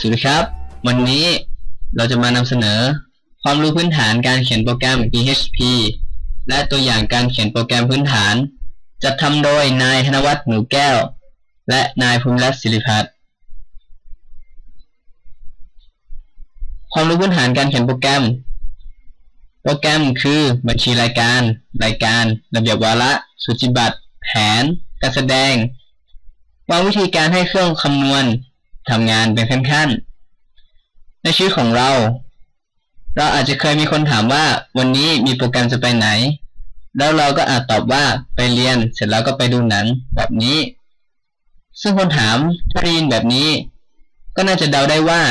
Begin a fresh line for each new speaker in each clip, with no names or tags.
สวัสดีครับวันนี้เราจะมานำเสนอความรู้พื้นฐานการเขียนโปรแกรม PHP และตัวอย่างการเขียนโปรแกรมพื้นฐานจัดทำโดยนายธนวัฒน์หนูแก้วและนายภูมิรัตน์ศิริพัฒน์ความรู้พื้นฐานการเขียนโปรแกรมคือบัญชีรายการระเบียบวาระสูจิบัตรแผนการแสดงวางวิธีการให้เครื่องคำนวณทำงานเป็นขั้นๆในชีวิตของเราอาจจะเคยมีคนถามว่าวันนี้มีโปรแกรมจะไปไหนแล้วเราก็อาจตอบว่าไปเรียนเสร็จแล้วก็ไปดูหนังแบบนี้ซึ่งคนถามถ้าได้ยินแบบนี้ก็น่าจะเดาได้ว่า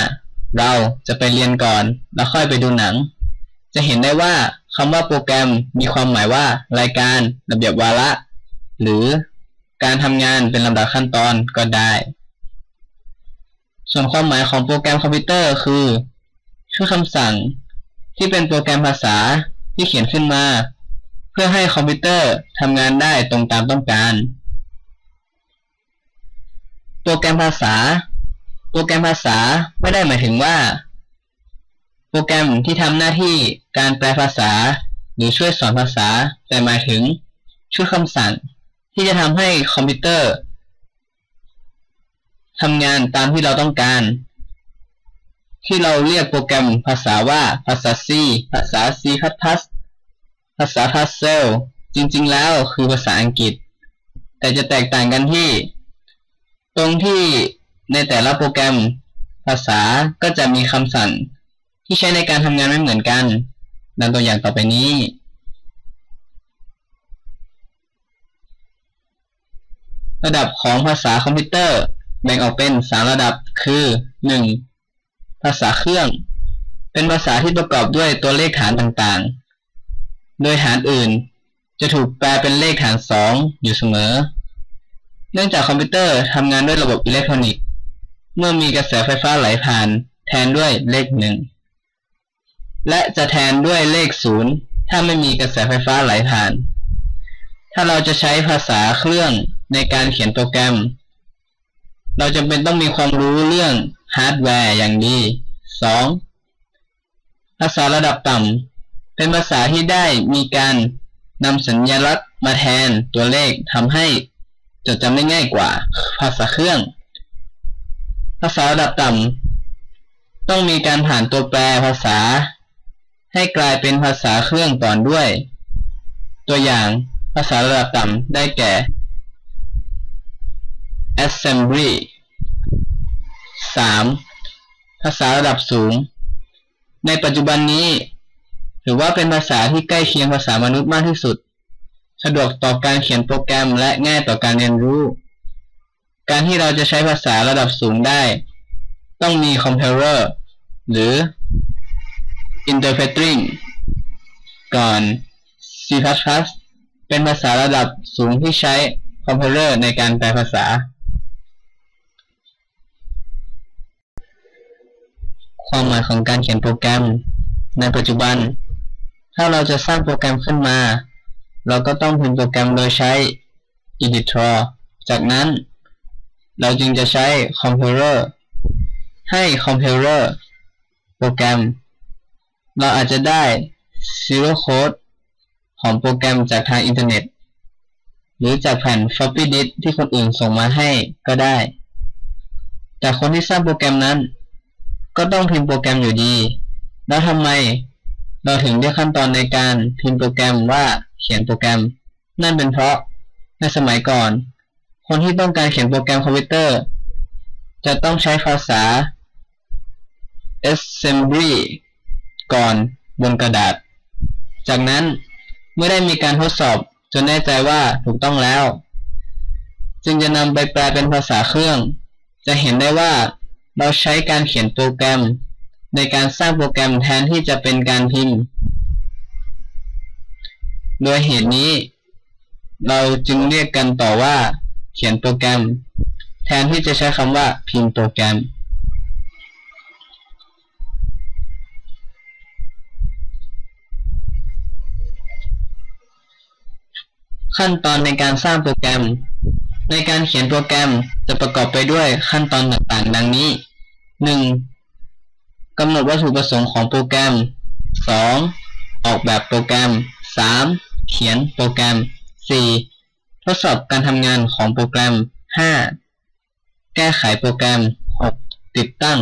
เราจะไปเรียนก่อนแล้วค่อยไปดูหนังจะเห็นได้ว่าคำว่าโปรแกรมมีความหมายว่ารายการระเบียบวาระหรือการทำงานเป็นลำดับขั้นตอนก็ได้ส่วนความหมายของโปรแกรมคอมพิวเตอร์คือคำสั่งที่เป็นโปรแกรมภาษาที่เขียนขึ้นมาเพื่อให้คอมพิวเตอร์ทำงานได้ตรงตามต้องการโปรแกรมภาษาไม่ได้หมายถึงว่าโปรแกรมที่ทำหน้าที่การแปลภาษาหรือช่วยสอนภาษาแต่หมายถึงชุดคำสั่งที่จะทำให้คอมพิวเตอร์ทำงานตามที่เราต้องการที่เราเรียกโปรแกรมภาษาว่าภาษา C ภาษา C++ภาษา Pascal จริงๆแล้วคือภาษาอังกฤษแต่จะแตกต่างกันที่ตรงที่ในแต่ละโปรแกรมภาษาก็จะมีคำสั่งที่ใช้ในการทำงานไม่เหมือนกันดังตัวอย่างต่อไปนี้ระดับของภาษาคอมพิวเตอร์แบ่งออกเป็น3ระดับคือ 1. ภาษาเครื่องเป็นภาษาที่ประกอบด้วยตัวเลขฐานต่างๆโดยฐานอื่นจะถูกแปลเป็นเลขฐาน2อยู่เสมอเนื่องจากคอมพิวเตอร์ทำงานด้วยระบบอิเล็กทรอนิกส์เมื่อมีกระแสไฟฟ้าไหลผ่านแทนด้วยเลข1และจะแทนด้วยเลข0ถ้าไม่มีกระแสไฟฟ้าไหลผ่านถ้าเราจะใช้ภาษาเครื่องในการเขียนโปรแกรมเราจำเป็นต้องมีความรู้เรื่องฮาร์ดแวร์อย่างดี 2. ภาษาระดับต่ำเป็นภาษาที่ได้มีการนำสัญลักษณ์มาแทนตัวเลขทำให้จดจำได้ง่ายกว่าภาษาเครื่องภาษาระดับต่ำต้องมีการผ่านตัวแปรภาษาให้กลายเป็นภาษาเครื่องก่อนด้วยตัวอย่างภาษาระดับต่ำได้แก่ Assembly 3. ภาษาระดับสูงในปัจจุบันนี้ถือว่าเป็นภาษาที่ใกล้เคียงภาษามนุษย์มากที่สุดสะดวกต่อการเขียนโปรแกรมและง่ายต่อการเรียนรู้การที่เราจะใช้ภาษาระดับสูงได้ต้องมีคอมไพเลอร์หรือ Interpreting ก่อน C++ เป็นภาษาระดับสูงที่ใช้คอมไพเลอร์ในการแปลภาษาความหมายของการเขียนโปรแกรมในปัจจุบันถ้าเราจะสร้างโปรแกรมขึ้นมาเราก็ต้องพิมพ์โปรแกรมโดยใช้ Editor จากนั้นเราจึงจะใช้คอมไพเลอร์ให้คอมไพเลอร์โปรแกรมเราอาจจะได้ Zero Code ของโปรแกรมจากทางอินเทอร์เน็ตหรือจากแผ่น Floppy Disk ที่คนอื่นส่งมาให้ก็ได้แต่คนที่สร้างโปรแกรมนั้นก็ต้องพิมพ์โปรแกรมอยู่ดีแล้วทำไมเราถึงเรียกขั้นตอนในการพิมพ์โปรแกรมว่าเขียนโปรแกรมนั่นเป็นเพราะในสมัยก่อนคนที่ต้องการเขียนโปรแกรมคอมพิวเตอร์จะต้องใช้ภาษา Assembly ก่อนบนกระดาษจากนั้นเมื่อได้มีการทดสอบจนแน่ใจว่าถูกต้องแล้วจึงจะนำไปแปลเป็นภาษาเครื่องจะเห็นได้ว่าเราใช้การเขียนโปรแกรมในการสร้างโปรแกรมแทนที่จะเป็นการพิมพ์โดยเหตุนี้เราจึงเรียกกันต่อว่าเขียนโปรแกรมแทนที่จะใช้คำว่าพิมพ์โปรแกรมขั้นตอนในการสร้างโปรแกรมในการเขียนโปรแกรมจะประกอบไปด้วยขั้นตอนต่างๆดังนี้ 1. กำหนดวัตถุประสงค์ของโปรแกรม 2. ออกแบบโปรแกรม 3. เขียนโปรแกรม 4. ทดสอบการทำงานของโปรแกรม 5. แก้ไขโปรแกรม 6. ติดตั้ง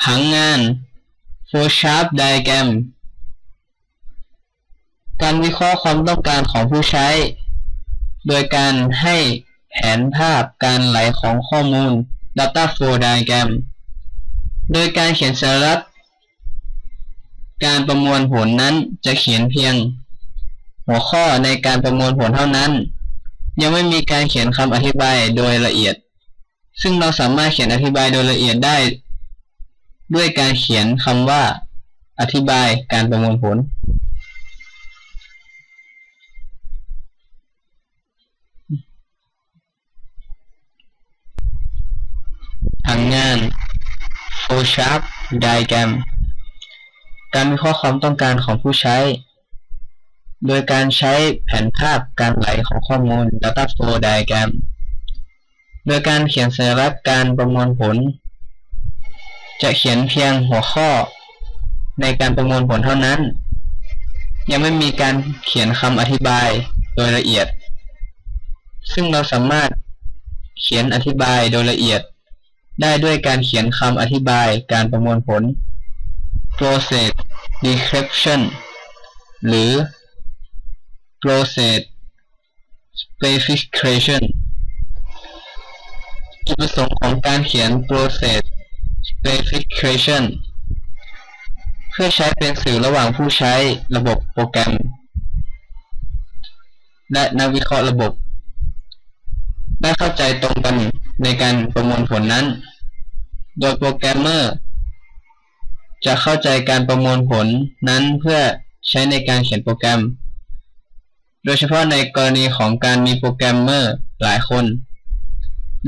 ผังงาน flowchart diagram การวิเคราะห์ความต้องการของผู้ใช้โดยการให้แผนภาพการไหลของข้อมูล data flow diagram โดยการเขียนสัญลักษณ์การประมวลผลนั้นจะเขียนเพียงหัวข้อในการประมวลผลเท่านั้นยังไม่มีการเขียนคำอธิบายโดยละเอียดซึ่งเราสามารถเขียนอธิบายโดยละเอียดได้ด้วยการเขียนคำว่าอธิบายการประมวลผลผังงาน flowchart diagram การวิเคราะห์ความต้องการของผู้ใช้โดยการใช้แผนภาพการไหลของข้อมูล data flow diagram โดยการเขียนสัญลักษณ์การประมวลผลจะเขียนเพียงหัวข้อในการประมวลผลเท่านั้นยังไม่มีการเขียนคำอธิบายโดยละเอียดซึ่งเราสามารถเขียนอธิบายโดยละเอียดได้ด้วยการเขียนคำอธิบายการประมวลผล process description หรือ process specification จุดประสงค์ของการเขียน process specification เพื่อใช้เป็นสื่อระหว่างผู้ใช้ระบบโปรแกรมและนักวิเคราะห์ระบบได้เข้าใจตรงกันในการประมวลผลนั้นโดยโปรแกรมเมอร์จะเข้าใจการประมวลผลนั้นเพื่อใช้ในการเขียนโปรแกรมโดยเฉพาะในกรณีของการมีโปรแกรมเมอร์หลายคน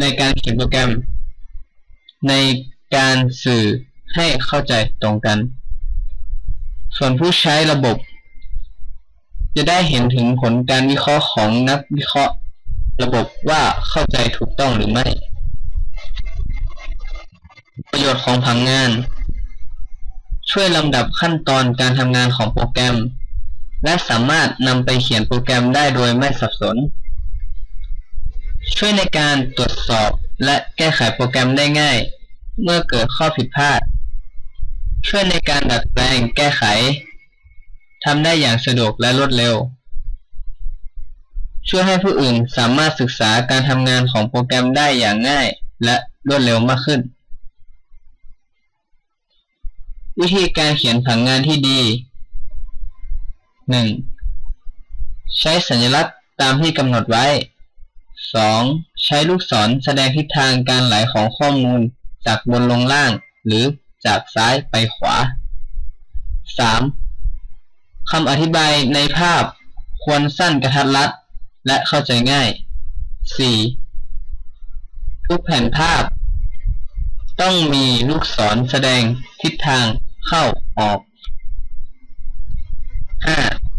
ในการเขียนโปรแกรมในการสื่อให้เข้าใจตรงกันส่วนผู้ใช้ระบบจะได้เห็นถึงผลการวิเคราะห์ของนักวิเคราะห์ระบบว่าเข้าใจถูกต้องหรือไม่ประโยชน์ของผังงานช่วยลำดับขั้นตอนการทำงานของโปรแกรมและสามารถนำไปเขียนโปรแกรมได้โดยไม่สับสนช่วยในการตรวจสอบและแก้ไขโปรแกรมได้ง่ายเมื่อเกิดข้อผิดพลาดช่วยในการดัดแปลงแก้ไขทำได้อย่างสะดวกและรวดเร็วช่วยให้ผู้อื่นสามารถศึกษาการทำงานของโปรแกรมได้อย่างง่ายและรวดเร็วมากขึ้นวิธีการเขียนผังงานที่ดี 1. ใช้สัญลักษณ์ตามที่กำหนดไว้ 2. ใช้ลูกศรแสดงทิศทางการไหลของข้อมูลจากบนลงล่างหรือจากซ้ายไปขวา 3. คำอธิบายในภาพควรสั้นกระทัดรัดและเข้าใจง่าย 4. ทุกแผ่นภาพต้องมีลูกศรแสดงทิศทางเข้าออก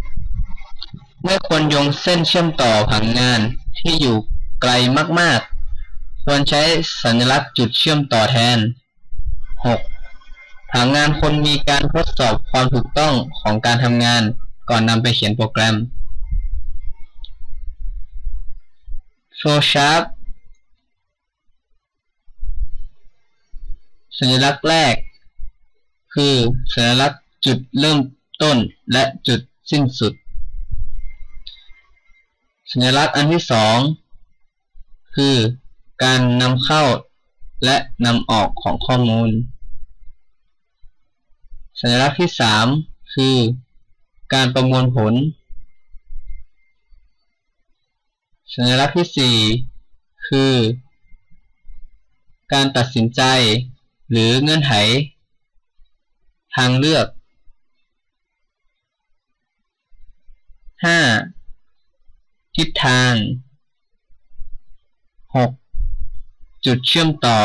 5. เมื่อควรโยงเส้นเชื่อมต่อผังงานที่อยู่ไกลมากๆควรใช้สัญลักษณ์จุดเชื่อมต่อแทน 6. ผังงานควรมีการทดสอบความถูกต้องของการทำงานก่อนนำไปเขียนโปรแกรม flowchart สัญลักษณ์แรกคือสัญลักษณ์จุดเริ่มต้นและจุดสิ้นสุดสัญลักษณ์อันที่สองคือการนำเข้าและนำออกของข้อมูลสัญลักษณ์ที่สามคือการประมวลผลสัญลักษณ์ที่สี่คือการตัดสินใจหรือเงื่อนไขทางเลือก 5. ทิศทาง 6. จุดเชื่อมต่อ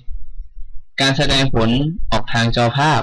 7. การแสดงผลออกทางจอภาพ